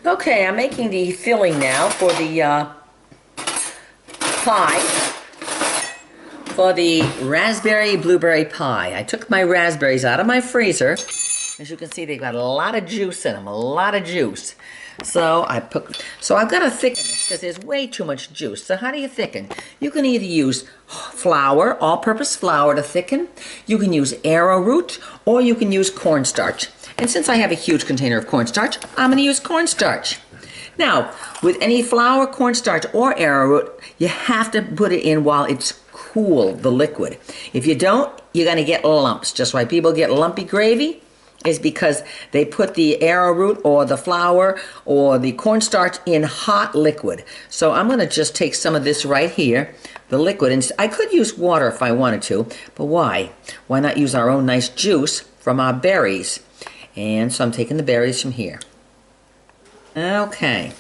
Okay, I'm making the filling now for the pie, for the raspberry blueberry pie. I took my raspberries out of my freezer. As you can see, they've got a lot of juice in them, a lot of juice. So I've got to thicken this because there's way too much juice. So how do you thicken? You can either use flour, all-purpose flour to thicken. You can use arrowroot, or you can use cornstarch. And since I have a huge container of cornstarch, I'm going to use cornstarch. Now, with any flour, cornstarch, or arrowroot, you have to put it in while it's cool, the liquid. If you don't, you're going to get lumps. Just why people get lumpy gravy is because they put the arrowroot or the flour or the cornstarch in hot liquid. So I'm going to just take some of this right here, the liquid, and I could use water if I wanted to, but why? Why not use our own nice juice from our berries? And so I'm taking the berries from here. Okay.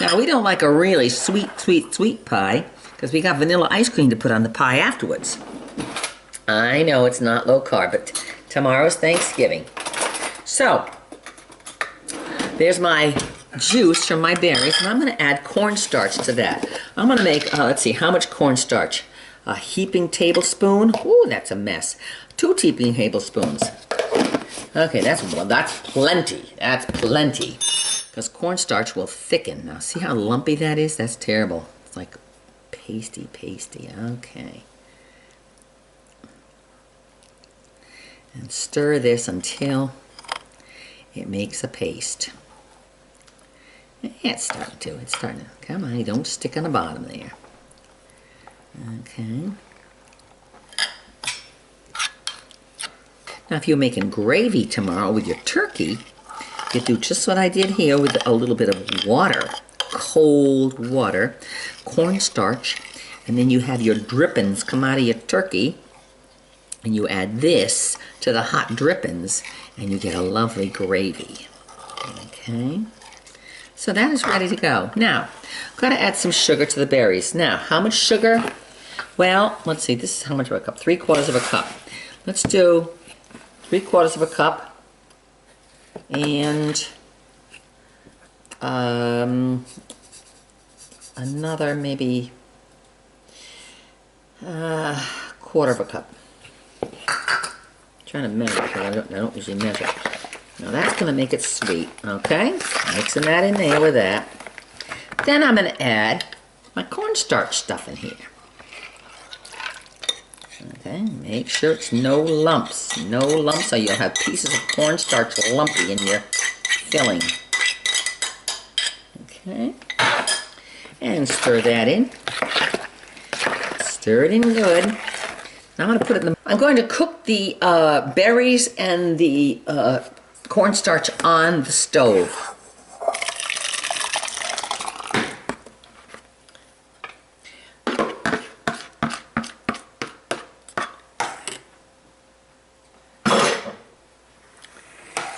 Now we don't like a really sweet pie because we got vanilla ice cream to put on the pie afterwards. I know it's not low carb, but tomorrow's Thanksgiving. So there's my juice from my berries, and I'm going to add cornstarch to that. I'm going to make, let's see, how much cornstarch? A heaping tablespoon. Ooh, that's a mess. 2 heaping tablespoons. Okay, that's plenty. That's plenty. Because cornstarch will thicken. Now, see how lumpy that is? That's terrible. It's like pasty. Okay. And stir this until it makes a paste. It's starting to. Come on, you don't stick on the bottom there. Okay. Now, if you're making gravy tomorrow with your turkey, you do just what I did here with a little bit of water, cold water, cornstarch, and then you have your drippings come out of your turkey, and you add this to the hot drippings, and you get a lovely gravy. Okay, so that is ready to go. Now, I'm going to add some sugar to the berries. Now, how much sugar? Well, let's see, this is how much of a cup? 3/4 of a cup. Let's do 3/4 of a cup, and another maybe 1/4 of a cup. Trying to measure because I don't usually measure. Now that's going to make it sweet, okay? Mixing that in there with that. Then I'm going to add my cornstarch stuff in here. Okay, make sure it's no lumps. No lumps, or you'll have pieces of cornstarch lumpy in your filling. Okay, and stir that in. Stir it in good. Now I'm going to put it in the... I'm going to cook the berries and the cornstarch on the stove.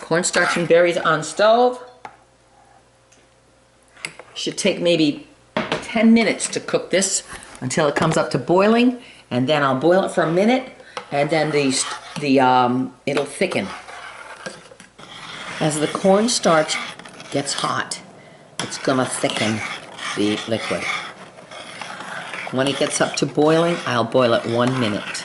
Cornstarch and berries on stove. Should take maybe 10 minutes to cook this until it comes up to boiling, and then I'll boil it for a minute, and then it'll thicken. As the cornstarch gets hot, it's gonna thicken the liquid. When it gets up to boiling, I'll boil it 1 minute.